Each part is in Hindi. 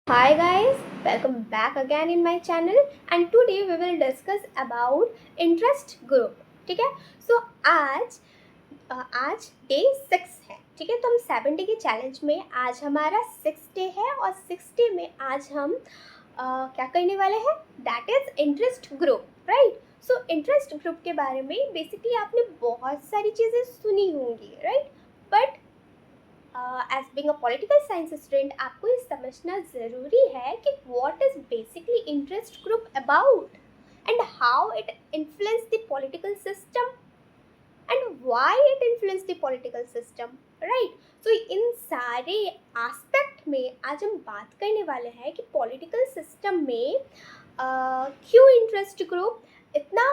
Hi guys, welcome back again in my channel and today we will discuss about interest group. ठीक है. So आज डे 6 है. ठीक है, तो हम 7 डे के चैलेंज में आज हमारा 6 डे है और 6 डे में आज हम क्या करने वाले हैं, that is interest group. Right. So interest group के बारे में बेसिकली आपने बहुत सारी चीज़ें सुनी होंगी. Right. But as being a political science student आपको ये समझना ज़रूरी है कि what is basically interest group about and how it influence the political system and why it influence the political system. Right. So इन सारे एस्पेक्ट में आज हम बात करने वाले हैं कि पॉलिटिकल सिस्टम में क्यों इंटरेस्ट ग्रुप इतना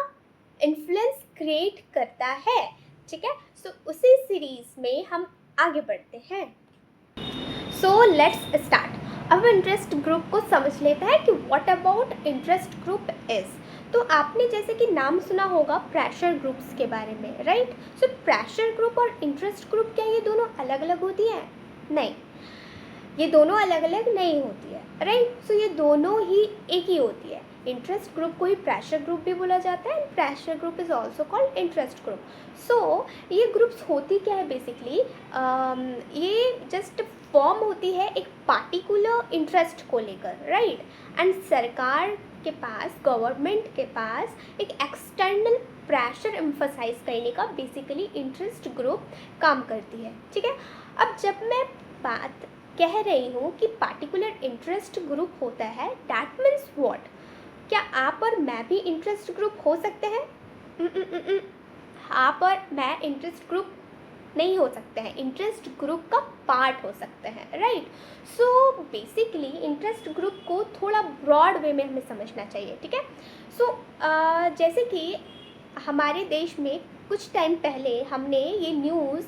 इन्फ्लुएंस क्रिएट करता है. ठीक है. सो उसी सीरीज में हम आगे बढ़ते हैं. So let's start. अब इंटरेस्ट ग्रुप को समझ लेते हैं कि what about interest group is. तो आपने जैसे कि नाम सुना होगा प्रेशर ग्रुप्स के बारे में. राइट. सो प्रेशर ग्रुप और इंटरेस्ट ग्रुप क्या ये दोनों अलग अलग होती हैं? नहीं, ये दोनों अलग अलग नहीं होती है. राइट. सो ये दोनों ही एक ही होती है. इंटरेस्ट ग्रुप को ही प्रेशर ग्रुप भी बोला जाता है and pressure group is also called interest group. So ये ग्रुप्स होती क्या है बेसिकली, ये जस्ट फॉर्म होती है एक पार्टिकुलर इंटरेस्ट को लेकर. राइट. एंड सरकार के पास, गवर्नमेंट के पास एक एक्सटर्नल प्रेशर एम्फसाइज करने का बेसिकली इंटरेस्ट ग्रुप काम करती है. ठीक है. अब जब मैं बात कह रही हूँ कि पार्टिकुलर इंटरेस्ट ग्रुप होता है, दैट मीन्स व्हाट, क्या आप और मैं भी इंटरेस्ट ग्रुप हो सकते हैं? आप और मैं इंटरेस्ट ग्रुप नहीं हो सकते हैं, इंटरेस्ट ग्रुप का पार्ट हो सकते हैं. Right. So basically interest group को थोड़ा ब्रॉड वे में हमें समझना चाहिए. ठीक है. सो जैसे कि हमारे देश में कुछ टाइम पहले हमने ये न्यूज़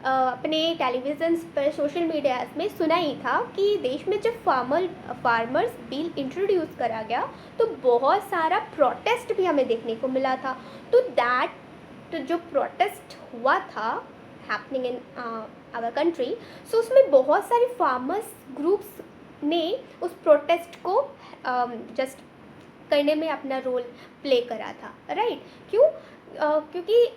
अपने टेलीविज़न्स पर, सोशल मीडिया में सुना ही था कि देश में जब फार्मर्स बिल इंट्रोड्यूस करा गया तो बहुत सारा प्रोटेस्ट भी हमें देखने को मिला था. तो दैट जो प्रोटेस्ट हुआ था हैपनिंग इन आवर कंट्री, सो उसमें बहुत सारे फार्मर्स ग्रुप्स ने उस प्रोटेस्ट को जस्ट करने में अपना रोल प्ले करा था. राइट. क्यों? क्योंकि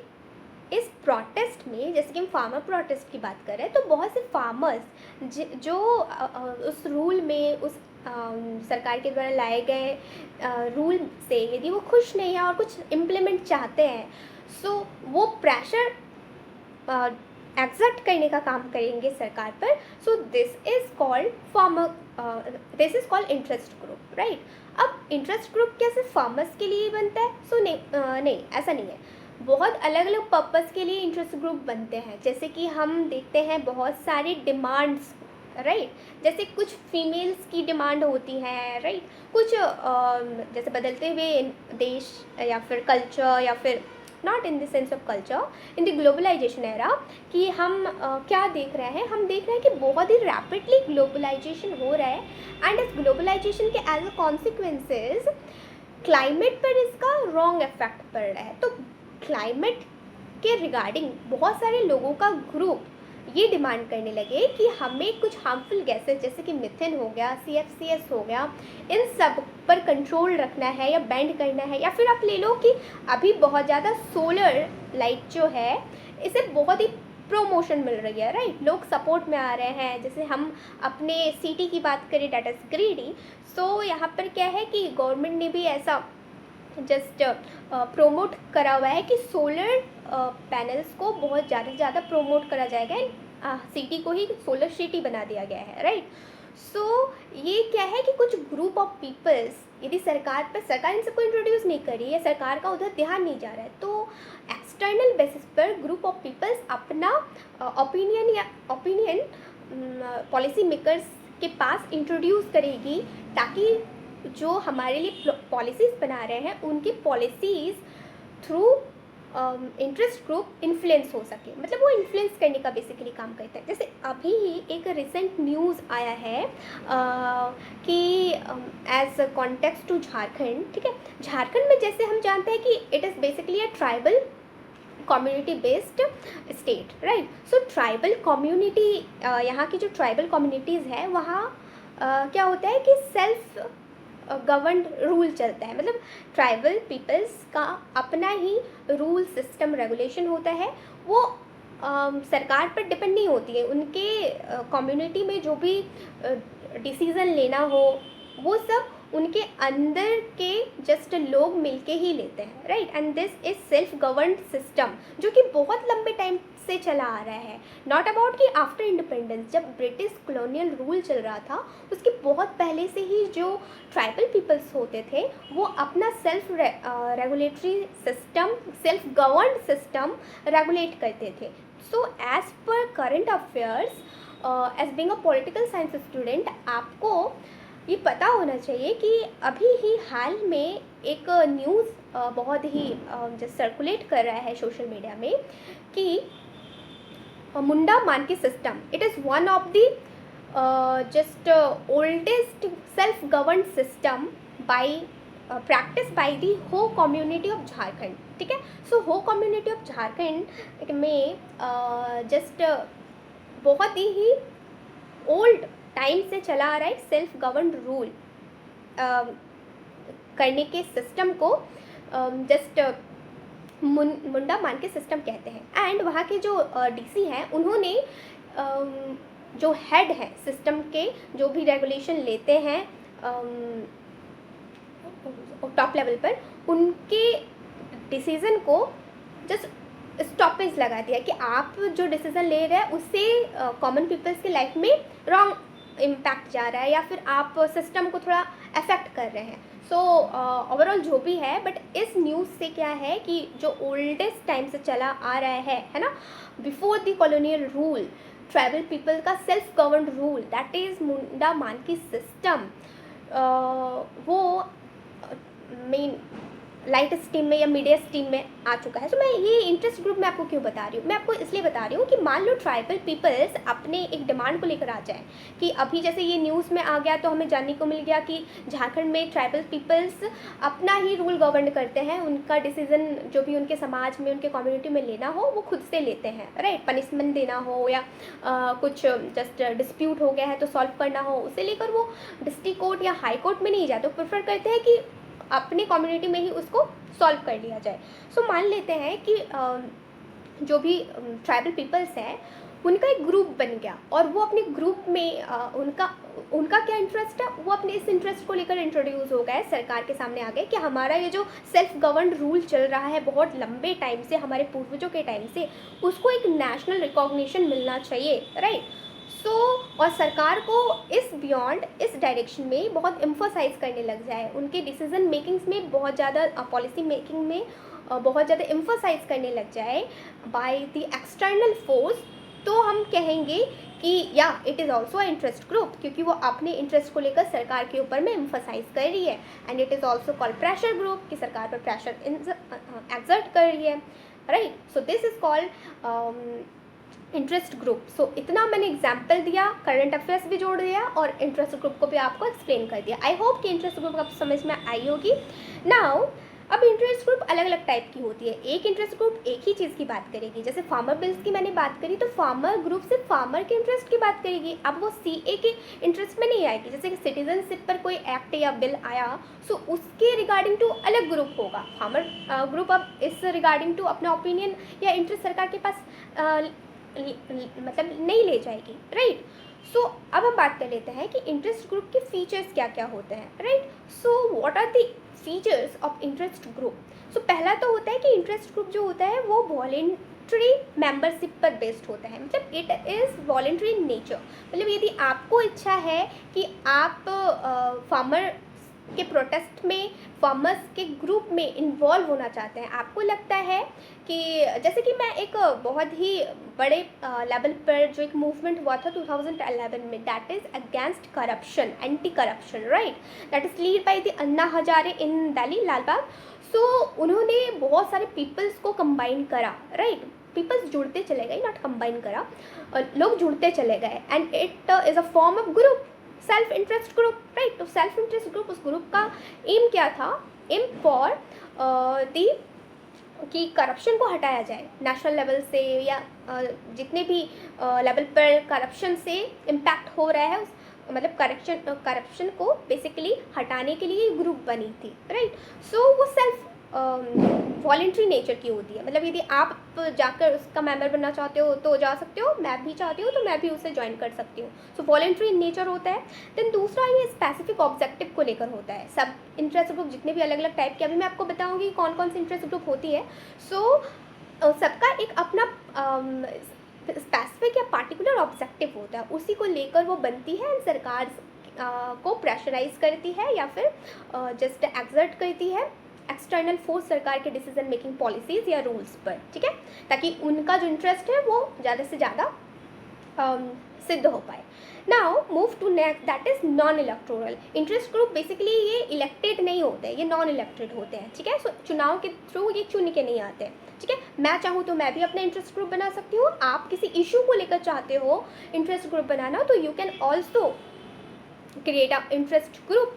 इस प्रोटेस्ट में, जैसे कि हम फार्मर प्रोटेस्ट की बात करें, तो बहुत से फार्मर्स जो उस रूल में, उस सरकार के द्वारा लाए गए रूल से यदि वो खुश नहीं है और कुछ इम्प्लीमेंट चाहते हैं, सो वो प्रेशर एग्जर्ट करने का काम करेंगे सरकार पर. सो this is called interest group. Right. अब इंटरेस्ट ग्रुप क्या सिर्फ फार्मर्स के लिए ही बनता है? सो नहीं, ऐसा नहीं है. बहुत अलग अलग पर्पस के लिए इंटरेस्ट ग्रुप बनते हैं. जैसे कि हम देखते हैं बहुत सारे डिमांड्स. राइट. जैसे कुछ फीमेल्स की डिमांड होती है. राइट. कुछ जैसे बदलते हुए देश या फिर कल्चर, या फिर not in the sense of culture, in the globalisation era, कि हम क्या देख रहे हैं, हम देख रहे हैं कि बहुत ही रैपिडली ग्लोबलाइजेशन हो रहा है एंड इस ग्लोबलाइजेशन के एज अ कॉन्सिक्वेंसेज क्लाइमेट पर इसका रॉन्ग इफेक्ट पड़ रहा है. तो क्लाइमेट के रिगार्डिंग बहुत सारे लोगों का ग्रुप ये डिमांड करने लगे कि हमें कुछ हार्मफुल गैसेस जैसे कि मिथेन हो गया, CFCS हो गया, इन सब पर कंट्रोल रखना है या बैंड करना है. या फिर आप ले लो कि अभी बहुत ज़्यादा सोलर लाइट जो है इसे बहुत ही प्रोमोशन मिल रही है. राइट. लोग सपोर्ट में आ रहे हैं. जैसे हम अपने सिटी की बात करें, डेट इज़ ग्रीडी. सो यहाँ पर क्या है कि गवर्नमेंट ने भी ऐसा जस्ट प्रोमोट करा हुआ है कि सोलर पैनल्स को बहुत ज़्यादा से ज़्यादा प्रोमोट करा जाएगा एंड सिटी को ही सोलर सिटी बना दिया गया है. राइट. सो ये क्या है कि कुछ ग्रुप ऑफ पीपल्स, यदि सरकार इन सबको इंट्रोड्यूस नहीं करी है, सरकार का उधर ध्यान नहीं जा रहा है, तो एक्सटर्नल बेसिस पर ग्रुप ऑफ पीपल्स अपना ओपिनियन पॉलिसी मेकर्स के पास इंट्रोड्यूस करेगी, ताकि जो हमारे लिए पॉलिसीज़ बना रहे हैं उनकी policies through interest group influence हो सके. मतलब वो इन्फ्लुएंस करने का बेसिकली काम करता है. जैसे अभी ही एक रिसेंट न्यूज़ आया है कि एज कॉन्टेक्स्ट टू झारखंड. ठीक है. झारखंड में जैसे हम जानते हैं कि it is basically a tribal community based state. Right. So tribal community, यहाँ की जो ट्राइबल कम्युनिटीज़ है वहाँ क्या होता है कि सेल्फ गवर्नड रूल चलता है, मतलब ट्राइबल पीपल्स का अपना ही रूल सिस्टम रेगुलेशन होता है। वो सरकार पर डिपेंड नहीं होती है। उनके कम्युनिटी में जो भी डिसीज़न लेना हो वो सब उनके अंदर के जस्ट लोग मिलके ही लेते हैं, right. And this is self governed system जो कि बहुत लंबे टाइम से चला आ रहा है। नॉट अबाउट कि आफ्टर इंडिपेंडेंस, जब ब्रिटिश कॉलोनियल रूल चल रहा था उसके बहुत पहले से ही जो ट्राइबल पीपल्स होते थे वो अपना self regulatory system, self governed system regulate करते थे। So as per current affairs, as being a political science student, आपको ये पता होना चाहिए कि अभी ही हाल में एक न्यूज़ बहुत ही जो सर्कुलेट कर रहा है सोशल मीडिया में कि मुंडा Manki system, it is one of the just oldest self govern system by practice by the हो कम्युनिटी ऑफ झारखंड, ठीक है। सो हो कम्युनिटी ऑफ झारखंड में जस्ट बहुत ही ओल्ड टाइम से चला आ रहा है सेल्फ गवर्न रूल करने के सिस्टम को जस्ट मुंडा मान के सिस्टम कहते हैं। एंड वहाँ के जो डीसी हैं उन्होंने जो हेड है सिस्टम के, जो भी रेगुलेशन लेते हैं टॉप लेवल पर, उनके डिसीज़न को जस्ट स्टॉपेज लगा दिया कि आप जो डिसीज़न ले रहे हैं उससे कॉमन पीपल्स की लाइफ में रॉन्ग इम्पैक्ट जा रहा है या फिर आप सिस्टम को थोड़ा अफेक्ट कर रहे हैं। सो ओवरऑल जो भी है, बट इस न्यूज़ से क्या है कि जो ओल्डेस्ट टाइम से चला आ रहा है ना, before the colonial rule, tribal people का self govern rule, that is Munda Manki system, वो मेन लाइट स्ट्रीम में या मीडिया स्ट्रीम में आ चुका है। तो मैं ये इंटरेस्ट ग्रुप में आपको क्यों बता रही हूँ, मैं आपको इसलिए बता रही हूँ कि मान लो ट्राइबल पीपल्स अपने एक डिमांड को लेकर आ जाए कि अभी जैसे ये न्यूज़ में आ गया तो हमें जानने को मिल गया कि झारखंड में ट्राइबल पीपल्स अपना ही रूल गवर्न करते हैं, उनका डिसीज़न जो भी उनके समाज में, उनके कम्युनिटी में लेना हो वो खुद से लेते हैं, राइट। पनिशमेंट देना हो या कुछ जस्ट डिस्प्यूट हो गया है तो सॉल्व करना हो, उसे लेकर वो डिस्ट्रिक्ट कोर्ट या हाई कोर्ट में नहीं जाते, वो प्रेफर करते हैं कि अपनी कम्युनिटी में ही उसको सॉल्व कर लिया जाए। सो मान लेते हैं कि जो भी ट्राइबल पीपल्स हैं उनका एक ग्रुप बन गया और वो अपने ग्रुप में उनका क्या इंटरेस्ट है, वो अपने इस इंटरेस्ट को लेकर इंट्रोड्यूस हो गए, सरकार के सामने आ गए कि हमारा ये जो सेल्फ गवर्न रूल चल रहा है बहुत लंबे टाइम से, हमारे पूर्वजों के टाइम से, उसको एक नेशनल रिकॉग्निशन मिलना चाहिए, राइट। और सरकार को इस बियॉन्ड, इस डायरेक्शन में बहुत एम्फोसाइज करने लग जाए, उनके डिसीजन मेकिंग्स में बहुत ज़्यादा, पॉलिसी मेकिंग में बहुत ज़्यादा एम्फोसाइज करने लग जाए बाय द एक्सटर्नल फोर्स, तो हम कहेंगे कि या it is also a interest group, क्योंकि वो अपने इंटरेस्ट को लेकर सरकार के ऊपर में एम्फोसाइज कर रही है। And it is also called pressure group, कि सरकार पर प्रेशर एक्सर्ट कर रही है, right. So this is called interest group. So इतना मैंने एग्जाम्पल दिया, करंट अफेयर्स भी जोड़ दिया और इंटरेस्ट ग्रुप को भी आपको एक्सप्लेन कर दिया। आई होप कि इंटरेस्ट ग्रुप आपको समझ में आई होगी। नाउ अब इंटरेस्ट ग्रुप अलग अलग टाइप की होती है। एक इंटरेस्ट ग्रुप एक ही चीज़ की बात करेगी, जैसे फार्मर बिल्स की मैंने बात करी तो फार्मर ग्रुप सिर्फ फार्मर के इंटरेस्ट की बात करेगी, अब वो सीए के इंटरेस्ट में नहीं आएगी। जैसे कि सिटीजनशिप पर कोई एक्ट या बिल आया, सो उसके रिगार्डिंग टू अलग ग्रुप होगा। फार्मर ग्रुप अब इस रिगार्डिंग टू अपना ओपिनियन या इंटरेस्ट सरकार के पास मतलब नहीं ले जाएगी, राइट। सो अब हम बात कर लेते हैं कि इंटरेस्ट ग्रुप के फीचर्स क्या क्या होते हैं, right. So what are the features of interest group. So पहला तो होता है कि इंटरेस्ट ग्रुप जो होता है वो वॉलेंट्री मेंबरशिप पर बेस्ड होता है, मतलब it is voluntary in nature. मतलब यदि आपको इच्छा है कि आप फार्मर के प्रोटेस्ट में, फार्मर्स के ग्रुप में इन्वॉल्व होना चाहते हैं, आपको लगता है कि जैसे कि मैं एक बहुत ही बड़े लेवल पर जो एक मूवमेंट हुआ था 2011 में, that is against corruption, anti corruption, right, that is lead by the Anna Hazare in Delhi, Lalbagh. So उन्होंने बहुत सारे पीपल्स को कंबाइन करा, राइट। पीपल्स जुड़ते चले गए, नॉट कंबाइन करा, लोग जुड़ते चले गए, and it is a form of group, self interest group, right. तो सेल्फ इंटरेस्ट ग्रुप, उस ग्रुप का एम क्या था, एम फॉर दी कि करप्शन को हटाया जाए नेशनल लेवल से, या जितने भी लेवल पर करप्शन से इम्पैक्ट हो रहा है मतलब करप्शन को बेसिकली हटाने के लिए ग्रुप बनी थी, राइट। सो वो सेल्फ वॉलेंट्री नेचर की होती है, मतलब यदि आप जाकर उसका मेंबर बनना चाहते हो तो जा सकते हो, मैं भी चाहती हूँ तो मैं भी उसे ज्वाइन कर सकती हूँ। सो वॉलेंट्री नेचर होता है। देन दूसरा ये स्पेसिफिक ऑब्जेक्टिव को लेकर होता है। सब इंटरेस्ट ग्रुप जितने भी अलग अलग टाइप के, अभी मैं आपको बताऊँगी कौन कौन सी इंटरेस्ट ग्रुप होती है। सो सबका एक अपना स्पेसिफिक या पार्टिकुलर ऑब्जेक्टिव होता है, उसी को लेकर वो बनती है एंड सरकार को प्रेशराइज करती है या फिर जस्ट एग्जर्ट करती है एक्सटर्नल फोर्स सरकार के डिसीजन मेकिंग पॉलिसीज़ या रूल्स पर, ठीक है, ताकि उनका जो इंटरेस्ट है वो ज़्यादा से ज़्यादा सिद्ध हो पाए। Now move to next, that is non electoral interest group. Basically ये इलेक्टेड नहीं होते हैं, ये नॉन इलेक्टेड होते हैं, ठीक है। सो चुनाव के थ्रू ये चुन के नहीं आते हैं, ठीक है। मैं चाहूँ तो मैं भी अपना इंटरेस्ट ग्रुप बना सकती हूँ। आप किसी इशू को लेकर चाहते हो इंटरेस्ट ग्रुप बनाना, तो you can also create a interest group.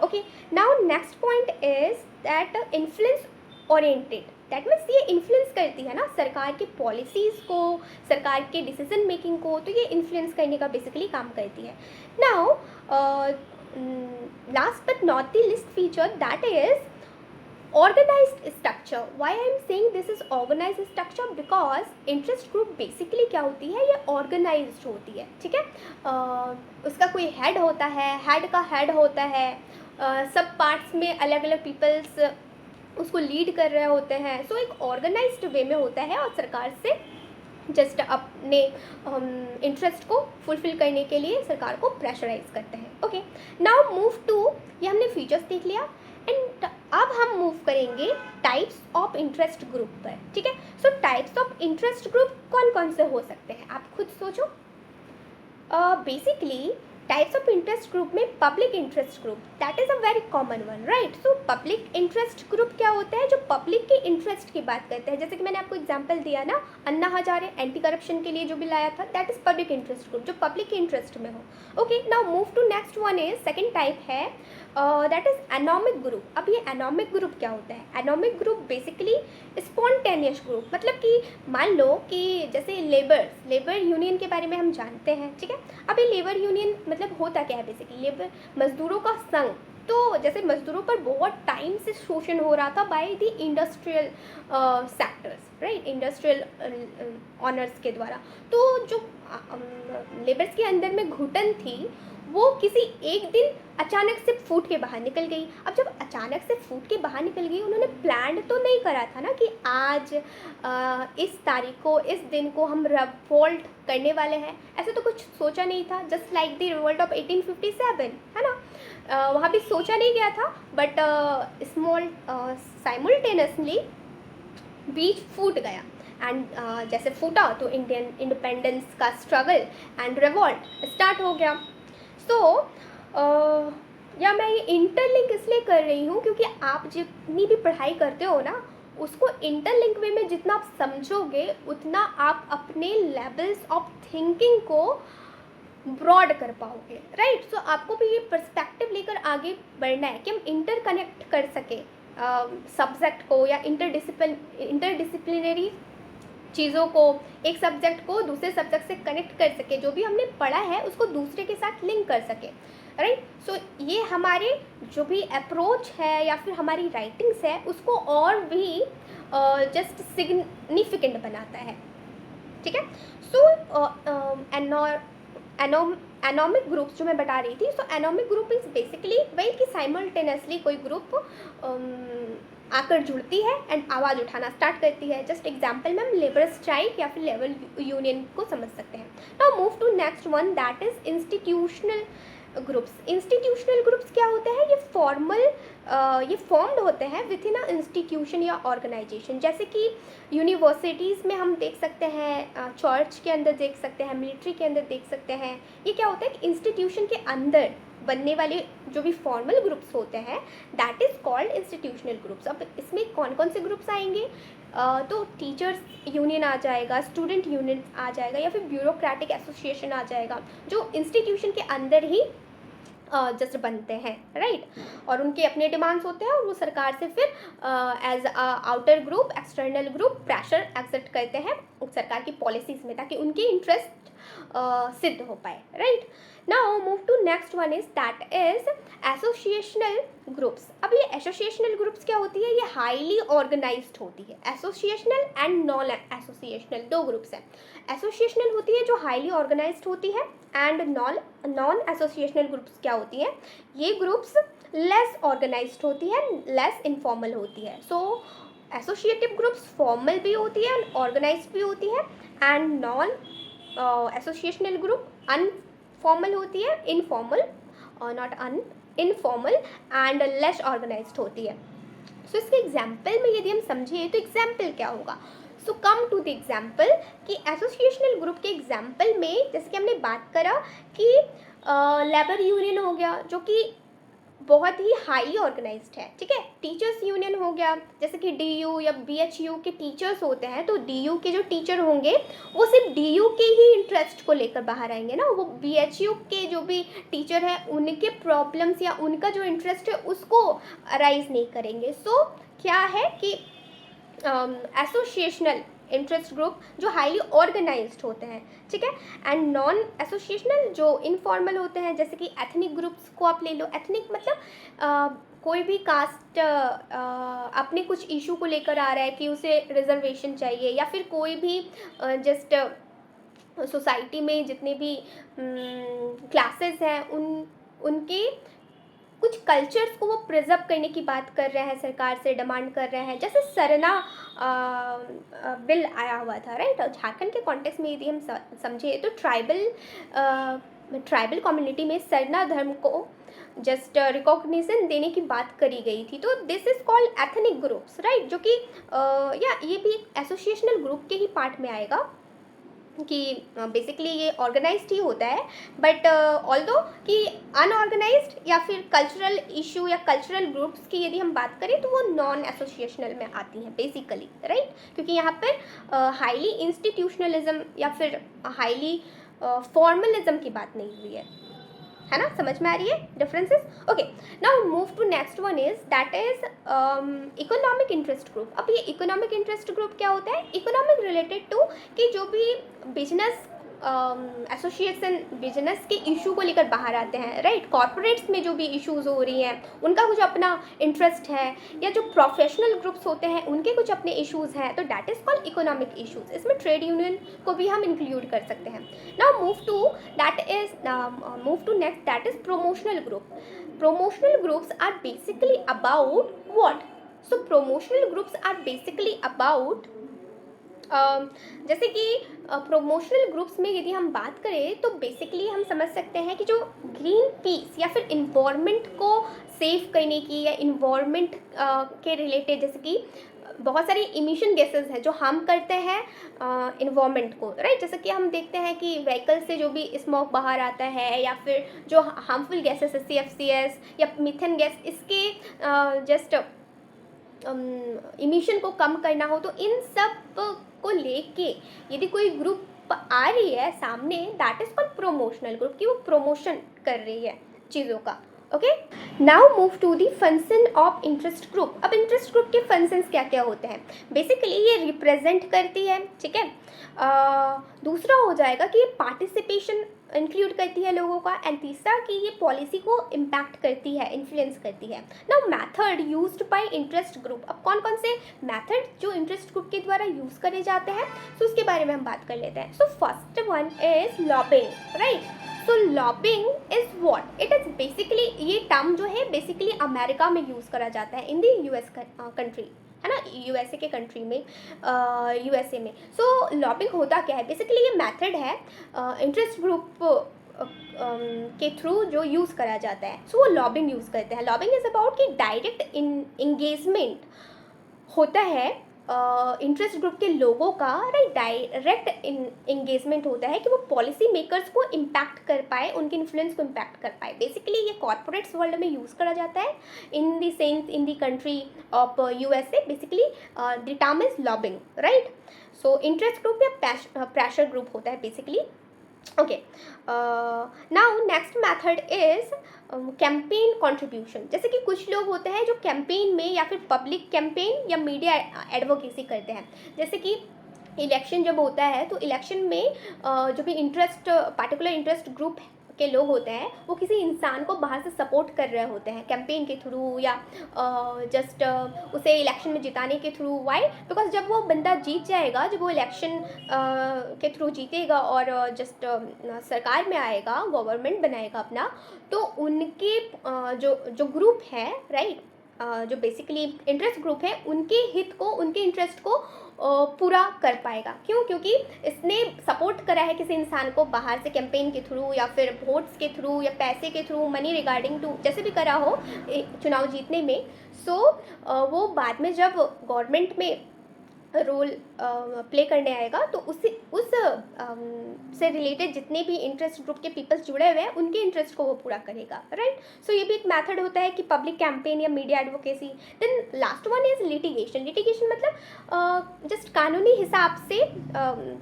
Okay, now next point is that influence oriented, that means ये इन्फ्लुएंस करती है ना सरकार के पॉलिसीज़ को, सरकार के डिसीजन मेकिंग को, तो ये इन्फ्लुएंस करने का बेसिकली काम करती है। Now last but not the list feature, that is organized structure. Why I am saying this is organized structure? Because interest group basically क्या होती है, ये organized होती है, ठीक है। उसका कोई हेड होता है, हेड का हेड होता है, सब पार्ट्स में अलग अलग पीपल्स उसको लीड कर रहे होते हैं। सो एक ऑर्गेनाइज्ड वे में होता है और सरकार से जस्ट अपने इंटरेस्ट को फुलफिल करने के लिए सरकार को प्रेशराइज करते हैं। ओके, नाउ मूव टू, ये हमने फीचर्स देख लिया एंड अब हम मूव करेंगे टाइप्स ऑफ इंटरेस्ट ग्रुप पर, ठीक है। So types of interest group कौन कौन से हो सकते हैं, आप खुद सोचो। Basically types of interest group में public interest group, that is a very common one, right. So public interest group क्या होता है, जो पब्लिक के इंटरेस्ट की बात करते हैं। जैसे कि मैंने आपको एग्जांपल दिया ना, अन्ना हजारे एंटी करप्शन के लिए जो भी लाया था, that is public interest group, जो पब्लिक के इंटरेस्ट में हो। Okay, now move to next one is, second type है दैट इज़ एनोमिक ग्रुप। अब ये एनोमिक ग्रुप क्या होता है, anomic group basically spontaneous group, मतलब कि मान लो कि जैसे लेबर यूनियन के बारे में हम जानते हैं, ठीक है। अब ये लेबर यूनियन मतलब होता क्या है, बेसिकली लेबर मजदूरों का संघ। तो जैसे मजदूरों पर बहुत टाइम से शोषण हो रहा था by the industrial sectors, right, industrial honours के द्वारा। तो जो लेबर्स के अंदर में घुटन थी वो किसी एक दिन अचानक से फूट के बाहर निकल गई। अब जब अचानक से फूट के बाहर निकल गई, उन्होंने प्लान तो नहीं करा था ना कि आज इस तारीख को, इस दिन को हम रिवोल्ट करने वाले हैं, ऐसे तो कुछ सोचा नहीं था। Just like the revolt of 1857, है ना, वहाँ भी सोचा नहीं गया था, बट साइमल्टेनियसली बीच फूट गया एंड जैसे फूटा तो इंडियन इंडिपेंडेंस का स्ट्रगल एंड रिवोल्ट स्टार्ट हो गया। तो या मैं ये इंटरलिंक इसलिए कर रही हूँ क्योंकि आप जितनी भी पढ़ाई करते हो ना, उसको इंटरलिंक वे में जितना आप समझोगे उतना आप अपने लेवल्स ऑफ थिंकिंग को ब्रॉड कर पाओगे, राइट। सो आपको भी ये पर्सपेक्टिव लेकर आगे बढ़ना है कि हम इंटरकनेक्ट कर सके सब्जेक्ट को या इंटरडिसिप्लिनरी चीज़ों को, एक सब्जेक्ट को दूसरे सब्जेक्ट से कनेक्ट कर सके, जो भी हमने पढ़ा है उसको दूसरे के साथ लिंक कर सके, राइट। सो ये हमारे जो भी अप्रोच है या फिर हमारी राइटिंग्स है उसको और भी जस्ट सिग्निफिकेंट बनाता है, ठीक है। सो एनोमिक ग्रुप्स जो मैं बता रही थी, सो एनोमिक ग्रुप इज बेसिकली वही कि साइमल्टेनियसली कोई ग्रुप आकर जुड़ती है एंड आवाज़ उठाना स्टार्ट करती है। जस्ट एग्जाम्पल में हम लेबर स्ट्राइक या फिर लेबर यूनियन को समझ सकते हैं। Now move to next one, that is institutional groups. Institutional groups क्या होते हैं, ये फॉर्म्ड होते हैं विद इन अ इंस्टीट्यूशन या ऑर्गेनाइजेशन। जैसे कि यूनिवर्सिटीज़ में हम देख सकते हैं, चर्च के अंदर देख सकते हैं, मिलिट्री के अंदर देख सकते हैं। ये क्या होता है कि इंस्टीट्यूशन के अंदर बनने वाले जो भी फॉर्मल ग्रुप्स होते हैं, that is called institutional groups. अब इसमें कौन कौन से ग्रुप्स आएंगे, तो टीचर्स यूनियन आ जाएगा, स्टूडेंट यूनियन आ जाएगा, या फिर ब्यूरोक्रेटिक एसोसिएशन आ जाएगा, जो इंस्टीट्यूशन के अंदर ही जस्ट बनते हैं, राइट। और उनके अपने डिमांड्स होते हैं और वो सरकार से फिर as outer group, external group pressure exert करते हैं सरकार की पॉलिसीज़ में, ताकि उनके इंटरेस्ट सिद्ध हो पाए, right. Now move to next one is that is associational groups. अब ये एसोसिएशनल ग्रुप्स क्या होती है, ये हाईली ऑर्गेनाइज्ड होती है। एसोसिएशनल एंड नॉन एसोसिएशनल दो ग्रुप्स हैं। एसोसिएशनल होती है जो हाईली ऑर्गेनाइज्ड होती है, एंड नॉन एसोसिएशनल ग्रुप्स क्या होती है, ये ग्रुप्स लेस ऑर्गेनाइज्ड होती है, लेस इनफॉर्मल होती है। सो एसोसिएटिव ग्रुप्स फॉर्मल भी होती है, ऑर्गेनाइज्ड भी होती है, and non associational group unformal होती है, informal not informal and less organized होती है। सो इसके एग्जाम्पल में यदि हम समझे तो एग्जाम्पल क्या होगा, सो कम टू द एग्जाम्पल कि एसोसिएशनल ग्रुप के एग्जाम्पल में जैसे कि हमने बात करा कि लेबर यूनियन हो गया जो कि बहुत ही हाई ऑर्गेनाइज्ड है, ठीक है। टीचर्स यूनियन हो गया, जैसे कि डीयू या बीएचयू के टीचर्स होते हैं, तो डीयू के जो टीचर होंगे वो सिर्फ डीयू के ही इंटरेस्ट को लेकर बाहर आएंगे ना, वो बीएचयू के जो भी टीचर है उनके प्रॉब्लम्स या उनका जो इंटरेस्ट है उसको अराइज नहीं करेंगे। सो क्या है कि एसोसिएशनल इंटरेस्ट ग्रुप जो हाईली ऑर्गेनाइज्ड होते हैं, ठीक है, एंड नॉन एसोसिएशनल जो इनफॉर्मल होते हैं, जैसे कि एथनिक ग्रुप्स को आप ले लो। एथनिक मतलब कोई भी कास्ट अपने कुछ इशू को लेकर आ रहा है कि उसे रिजर्वेशन चाहिए, या फिर कोई भी जस्ट सोसाइटी में जितने भी क्लासेस हैं उनके कुछ कल्चर्स को वो प्रिजर्व करने की बात कर रहे हैं, सरकार से डिमांड कर रहे हैं। जैसे सरना बिल आया हुआ था, राइट। और झारखंड के कॉन्टेक्स्ट में यदि हम समझे तो ट्राइबल कम्युनिटी में सरना धर्म को जस्ट रिकॉग्निशन देने की बात करी गई थी। तो this is called ethnic groups, right, जो कि या ये भी एसोसिएशनल ग्रुप के ही पार्ट में आएगा कि बेसिकली ये ऑर्गेनाइज्ड ही होता है, बट ऑल्दो कि अनऑर्गेनाइज्ड या फिर कल्चरल इशू या कल्चरल ग्रुप्स की यदि हम बात करें तो वो नॉन एसोसिएशनल में आती हैं बेसिकली, राइट, क्योंकि यहाँ पर हाईली इंस्टीट्यूशनलिज्म या फिर हाईली फॉर्मलिज्म की बात नहीं हुई है ना। समझ में आ रही है differences? Okay, now move to next one is that is economic interest group. अब ये इकोनॉमिक इंटरेस्ट ग्रुप क्या होता है? इकोनॉमिक रिलेटेड टू कि जो भी बिजनेस एसोसिएशन बिजनेस के इशू को लेकर बाहर आते हैं, राइट। कॉर्पोरेट्स में जो भी इश्यूज हो रही हैं उनका कुछ अपना इंटरेस्ट है, या जो प्रोफेशनल ग्रुप्स होते हैं उनके कुछ अपने इश्यूज हैं, तो that is called economic issues. इसमें ट्रेड यूनियन को भी हम इंक्लूड कर सकते हैं। Now move to next that is promotional group. Promotional groups are basically about what? So promotional groups are basically about जैसे कि प्रोमोशनल ग्रुप्स में यदि हम बात करें तो बेसिकली हम समझ सकते हैं कि जो ग्रीन पीस या फिर इन्वायरमेंट को सेव करने की, या इन्वायरमेंट के रिलेटेड, जैसे कि बहुत सारी इमिशन गैसेस हैं जो हार्म करते हैं इन्वायरमेंट को, राइट। जैसे कि हम देखते हैं कि व्हीकल से जो भी स्मोक बाहर आता है, या फिर जो हार्मफुल गैसेस है CFCs या मीथेन गैस, इसके जस्ट इमिशन को कम करना हो, तो इन सब को लेके यदि कोई ग्रुप आ रही है सामने, that is called promotional group, कि वो प्रमोशन कर रही है चीज़ों का। Okay, now move to the function of interest group. अब इंटरेस्ट ग्रुप के फंक्शंस क्या क्या होते हैं? बेसिकली ये रिप्रेजेंट करती है, ठीक है। दूसरा हो जाएगा कि ये पार्टिसिपेशन इंक्लूड करती है लोगों का, एंड तीसरा कि ये पॉलिसी को इम्पैक्ट करती है, इन्फ्लुएंस करती है। Now method used by interest group. अब कौन कौन से मेथड जो इंटरेस्ट ग्रुप के द्वारा यूज़ करे जाते हैं, तो उसके बारे में हम बात कर लेते हैं। So first one is lobbying, right. So lobbying is what? It is basically, ये टर्म जो है बेसिकली अमेरिका में यूज़ करा जाता है, इन द US कंट्री, है ना, USA के कंट्री में, USA में। सो लॉबिंग होता क्या है? बेसिकली ये मेथड है इंटरेस्ट ग्रुप के थ्रू जो यूज़ करा जाता है, सो वो लॉबिंग यूज़ करते हैं। लॉबिंग इज़ अबाउट कि डायरेक्ट इंगेजमेंट होता है इंटरेस्ट ग्रुप के लोगों का, राइट। डायरेक्ट इंगेजमेंट होता है कि वो पॉलिसी मेकर्स को इम्पैक्ट कर पाए, उनके इन्फ्लुएंस को इम्पैक्ट कर पाए। बेसिकली ये कॉर्पोरेट्स वर्ल्ड में यूज़ करा जाता है, इन the sense in the country of USA। Basically the term is lobbying, right. So interest group या प्रेशर ग्रुप होता है basically. Okay, now next method is campaign contribution. जैसे कि कुछ लोग होते हैं जो कैंपेन में या फिर पब्लिक कैंपेन या मीडिया एडवोकेसी करते हैं, जैसे कि इलेक्शन जब होता है तो इलेक्शन में जो भी पार्टिकुलर इंटरेस्ट ग्रुप के लोग होते हैं वो किसी इंसान को बाहर से सपोर्ट कर रहे होते हैं कैंपेन के थ्रू या जस्ट उसे इलेक्शन में जिताने के थ्रू। वाई? बिकॉज जब वो बंदा जीत जाएगा, जब वो इलेक्शन के थ्रू जीतेगा और जस्ट सरकार में आएगा, गवर्नमेंट बनाएगा अपना, तो उनके जो जो ग्रुप है, राइट, जो बेसिकली इंटरेस्ट ग्रुप है, उनके हित को, उनके इंटरेस्ट को पूरा कर पाएगा। क्यों? क्योंकि इसने सपोर्ट करा है किसी इंसान को बाहर से कैंपेन के थ्रू या फिर वोट्स के थ्रू या पैसे के थ्रू, मनी रिगार्डिंग टू, जैसे भी करा हो चुनाव जीतने में। सो वो बाद में जब गवर्नमेंट में रोल प्ले करने आएगा तो उस से रिलेटेड जितने भी इंटरेस्ट ग्रुप के पीपल्स जुड़े हुए हैं उनके इंटरेस्ट को वो पूरा करेगा, राइट। सो ये भी एक मेथड होता है कि पब्लिक कैंपेन या media advocacy. Then last one is litigation. Litigation मतलब जस्ट कानूनी हिसाब से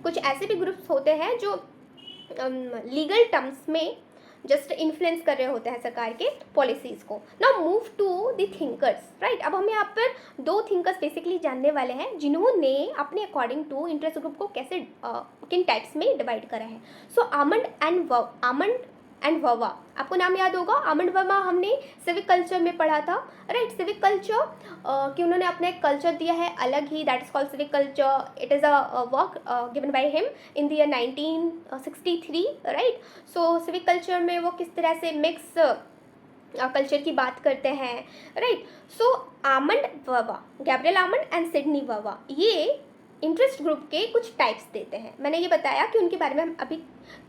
कुछ ऐसे भी ग्रुप्स होते हैं जो लीगल टर्म्स में जस्ट इन्फ्लुएंस कर रहे होते हैं सरकार के पॉलिसीज़ को। Now move to the thinkers, right. अब हम यहाँ पर दो थिंकर्स बेसिकली जानने वाले हैं जिन्होंने अपने अकॉर्डिंग टू इंटरेस्ट ग्रुप को कैसे किन टाइप्स में डिवाइड करा है। सो आमंड एंड वर्मा, आपको नाम याद होगा। आमंड वर्मा हमने सिविक कल्चर में पढ़ा था, राइट। सिविक कल्चर कि उन्होंने अपना एक कल्चर दिया है अलग ही, that is called civic culture. It is a work given by him in the year 1963, right. So civic culture में वो किस तरह से मिक्स कल्चर की बात करते हैं, right. So almond Verma, Gabriel Almond and Sidney Verma, ये इंटरेस्ट ग्रुप के कुछ टाइप्स देते हैं। मैंने ये बताया कि उनके बारे में हम अभी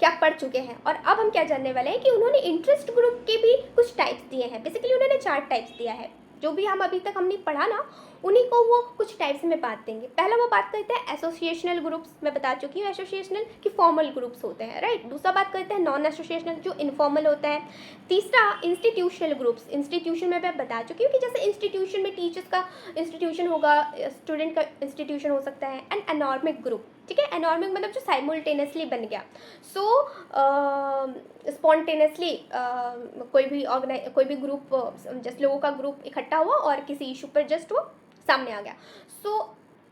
क्या पढ़ चुके हैं, और अब हम क्या जानने वाले हैं कि उन्होंने इंटरेस्ट ग्रुप के भी कुछ टाइप्स दिए हैं। बेसिकली उन्होंने 4 टाइप्स दिया है। जो भी हम अभी तक हमने पढ़ा ना, उन्हीं को वो कुछ टाइप्स में बात देंगे। पहला वो बात करते हैं एसोसिएशनल ग्रुप्स, मैं बता चुकी हूँ एसोसिएशनल कि फॉर्मल ग्रुप्स होते हैं, राइट। दूसरा बात करते हैं नॉन एसोसिएशनल, जो इनफॉर्मल होता है। तीसरा इंस्टीट्यूशनल ग्रुप्स। इंस्टीट्यूशन में मैं बता चुकी हूँ कि जैसे इंस्टीट्यूशन में टीचर्स का इंस्टीट्यूशन होगा, स्टूडेंट का इंस्टीट्यूशन हो सकता है। एंड एनॉर्मिक ग्रुप, ठीक है। एनॉर्मिक मतलब जो साइमल्टेनियसली बन गया। सो स्पॉन्टेनियसली कोई भी ग्रुप, जस्ट लोगों का ग्रुप इकट्ठा हुआ और किसी इशू पर जस्ट वो सामने आ गया। सो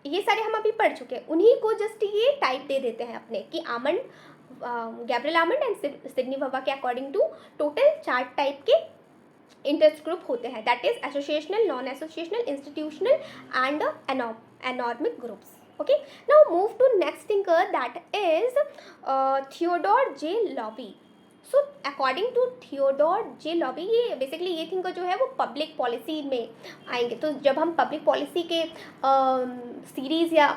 ये सारे हम अभी पढ़ चुके हैं। उन्हीं को जस्ट ये टाइप दे देते हैं अपने कि Almond, Gabriel Almond and Sidney Verba के अकॉर्डिंग टू टोटल 4 टाइप के इंटरेस्ट ग्रुप होते हैं, that is associational, non associational, institutional and anomic groups. Okay, now move to next thinker, that is Theodore J. Lobby. So according to Theodore J. Lobby, ये बेसिकली ये थिंकर जो है वो पब्लिक पॉलिसी में आएंगे। तो जब हम पब्लिक पॉलिसी के सीरीज़ या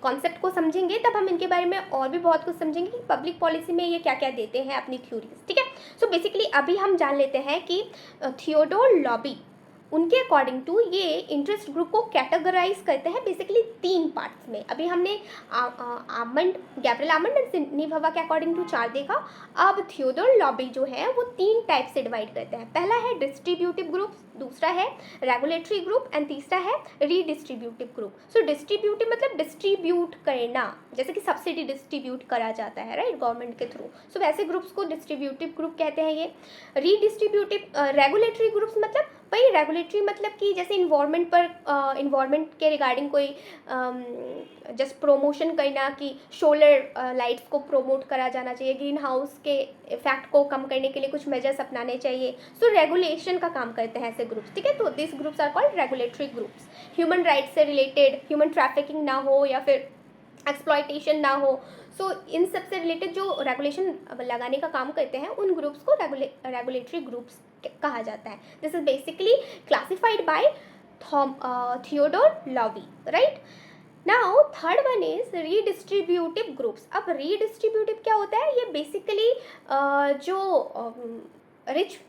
कॉन्सेप्ट को समझेंगे तब हम इनके बारे में और भी बहुत कुछ समझेंगे कि पब्लिक पॉलिसी में ये क्या क्या देते हैं अपनी थ्योरीज, ठीक है। सो बेसिकली अभी हम जान लेते हैं कि थियोडोर लॉबी, उनके अकॉर्डिंग टू ये इंटरेस्ट ग्रुप को कैटेगराइज करते हैं बेसिकली 3 पार्ट्स में। अभी हमने almond, Gabriel Almond and Sidney Verba के अकॉर्डिंग टू 4 देखा। अब थियोडोर लॉबी जो है वो 3 टाइप से डिवाइड करते हैं। पहला है डिस्ट्रीब्यूटिव ग्रुप, दूसरा है रेगुलेटरी ग्रुप एंड तीसरा है रीडिस्ट्रीब्यूटिव ग्रुप। सो डिस्ट्रीब्यूटिव मतलब डिस्ट्रीब्यूट करना, जैसे कि सब्सिडी डिस्ट्रीब्यूट करा जाता है, राइट, गवर्नमेंट के थ्रू। सो वैसे ग्रुप्स को डिस्ट्रीब्यूटिव ग्रुप कहते हैं। ये रीडिस्ट्रीब्यूटिव, रेगुलेटरी ग्रुप्स मतलब भाई रेगुलेटरी मतलब कि जैसे इन्वायरमेंट के रिगार्डिंग कोई जस्ट प्रमोशन करना कि सोलर लाइट्स को प्रमोट करा जाना चाहिए, ग्रीन हाउस के इफेक्ट को कम करने के लिए कुछ मेजर्स अपनाने चाहिए। सो रेगुलेशन का काम करते हैं ऐसे ग्रुप्स, ठीक है। तो this groups are called regulatory groups. Human rights से रिलेटेड, ह्यूमन ट्रैफिकिंग ना हो या फिर एक्सप्लॉयटेशन ना हो, सो इन सब से रिलेटेड जो रेगुलेशन लगाने का काम करते हैं उन ग्रुप्स को रेगुलेटरी ग्रुप्स कहा जाता है। This is basically classified by Theodore Lowi, right. Now third one is redistributive groups. अब रीडिस्ट्रीब्यूटिव क्या होता है? ये बेसिकली जो रिच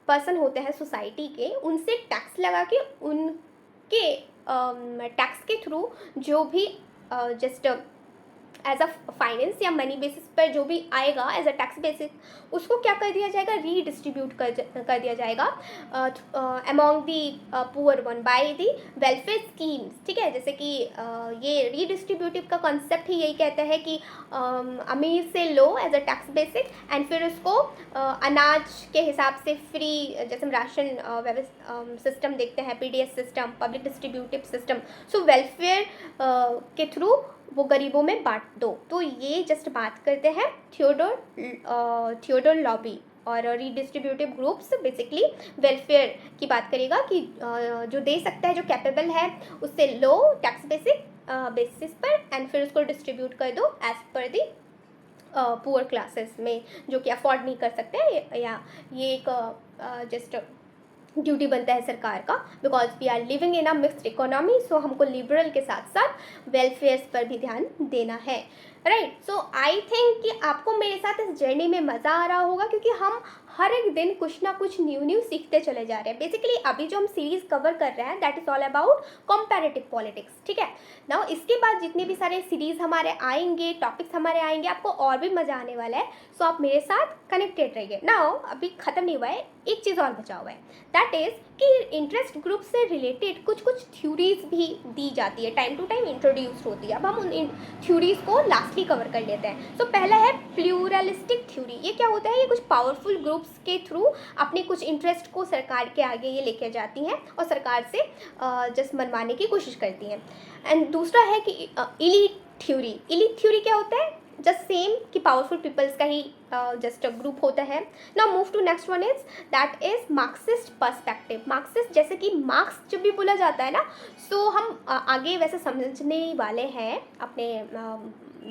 पर्सन होते हैं सोसाइटी के, उनसे टैक्स लगा के उनके टैक्स के थ्रू जो भी जस्ट एज अ फाइनेंस या मनी बेसिस पर जो भी आएगा एज अ टैक्स बेसिस, उसको क्या कर दिया जाएगा? रीडिस्ट्रीब्यूट कर दिया जाएगा among the poor one by the welfare schemes, ठीक है। जैसे कि ये रीडिस्ट्रीब्यूटिव का कॉन्सेप्ट ही यही कहता है कि अमीर से लो as a tax basic and फिर उसको अनाज के हिसाब से फ्री, जैसे हम राशन सिस्टम देखते हैं, PDS system, public distributive system. So welfare के थ्रू वो गरीबों में बांट दो। तो ये जस्ट बात करते हैं थियोडोर लॉबी और रीडिस्ट्रीब्यूटिव ग्रुप्स बेसिकली वेलफेयर की बात करेगा कि जो दे सकता है, जो कैपेबल है, उससे लो टैक्स बेसिस पर एंड फिर उसको डिस्ट्रीब्यूट कर दो as per the poor classes में जो कि अफोर्ड नहीं कर सकते हैं, या ये एक जस्ट ड्यूटी बनता है सरकार का, because we are living in a mixed economy. So हमको लिबरल के साथ साथ वेलफेयर्स पर भी ध्यान देना है, राइट। सो आई थिंक कि आपको मेरे साथ इस जर्नी में मज़ा आ रहा होगा, क्योंकि हम हर एक दिन कुछ ना कुछ न्यू सीखते चले जा रहे हैं। बेसिकली अभी जो हम सीरीज़ कवर कर रहे हैं that is all about comparative politics, ठीक है। नाउ इसके बाद जितने भी सारे सीरीज़ हमारे आएंगे, टॉपिक्स हमारे आएंगे, आपको और भी मज़ा आने वाला है। सो आप मेरे साथ कनेक्टेड रहिए। नाउ अभी ख़त्म नहीं हुआ है, एक चीज़ और बचा हुआ है, दैट इज़ कि इंटरेस्ट ग्रुप से रिलेटेड कुछ थ्योरीज भी दी जाती है, टाइम टू टाइम इंट्रोड्यूस होती है। अब हम उन थ्योरीज को लास्टली कवर कर लेते हैं। सो पहला है प्लूरलिस्टिक थ्योरी। ये क्या होता है? ये कुछ पावरफुल ग्रुप्स के थ्रू अपने कुछ इंटरेस्ट को सरकार के आगे ये लेके जाती हैं और सरकार से जस्ट मनवाने की कोशिश करती हैं। एंड दूसरा है कि इलीट थ्योरी। इलीट थ्योरी क्या होता है? जस्ट सेम कि पावरफुल पीपल्स का ही जस्ट ग्रुप होता है। Now move to next one is that is Marxist perspective. Marxist जैसे कि मार्क्स जब भी बोला जाता है ना, सो हम आगे वैसे समझने वाले हैं अपने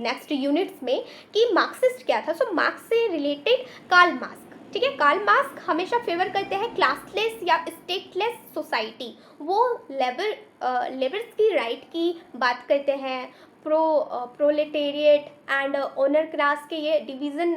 नेक्स्ट यूनिट्स में कि मार्क्सिस्ट क्या था। सो मार्क्स से रिलेटेड कार्ल मार्क्स, ठीक है। कार्ल मार्क्स हमेशा फेवर करते हैं क्लासलेस या स्टेटलेस सोसाइटी। वो लेबर्स की राइट की बात करते हैं, प्रोलेटेरिएट एंड ओनर क्लास के ये डिवीज़न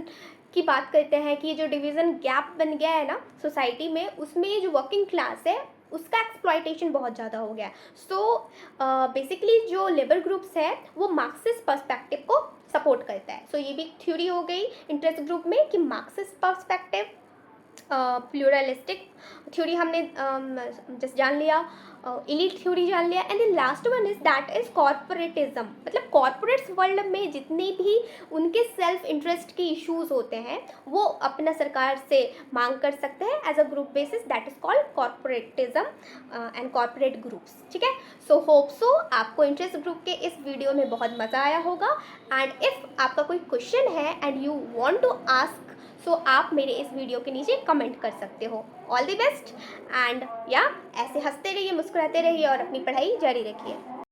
की बात करते हैं कि ये जो डिवीज़न गैप बन गया है ना सोसाइटी में, उसमें ये जो वर्किंग क्लास है उसका एक्सप्लॉयटेशन बहुत ज़्यादा हो गया है। सो बेसिकली जो लेबर ग्रुप्स है वो मार्क्सिस्ट पर्सपेक्टिव को सपोर्ट करता है। सो ये भी थ्योरी हो गई इंटरेस्ट ग्रुप में कि मार्क्सिस्ट पर्सपेक्टिव, प्लूरलिस्टिक थ्योरी हमने जस्ट जान लिया, इलीट थ्योरी जान लिया, and the last one is that is corporatism. मतलब कॉर्पोरेट्स वर्ल्ड में जितने भी उनके सेल्फ इंटरेस्ट के इश्यूज होते हैं वो अपना सरकार से मांग कर सकते हैं as a group basis, that is called corporatism and corporate groups, ठीक है। सो होप सो आपको इंटरेस्ट ग्रुप के इस वीडियो में बहुत मज़ा आया होगा। एंड इफ़ आपका कोई क्वेश्चन है and you want to ask, so आप मेरे इस वीडियो के नीचे कमेंट कर सकते हो। ऑल द बेस्ट एंड या ऐसे हंसते रहिए, मुस्कुराते रहिए और अपनी पढ़ाई जारी रखिए।